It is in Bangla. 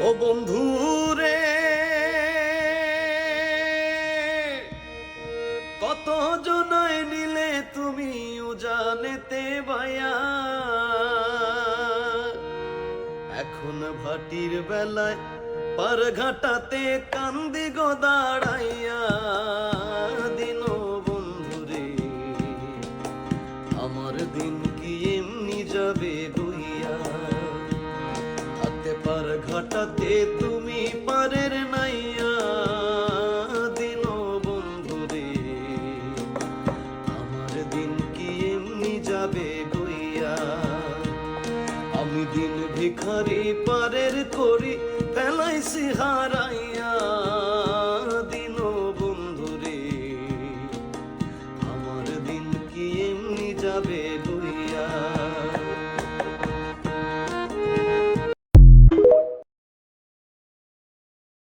ও বন্ধু রে, কত জনায় নিলে তুমি উজানেতে বায়া, এখন ভাটির বেলায় পার ঘাটাতে কান্দি গো দাঁড়াইয়া। দিন বন্ধু রে, আমার দিন কি এমনি যাবে গইয়া। হাতে পার ঘাটাতে তুমি পারের নাইয়া। দিন বন্ধু রে, আমার দিন কি এমনি যাবে গইয়া। আমি দিন ভিখারি পারের করি ফেলাইছি হারা।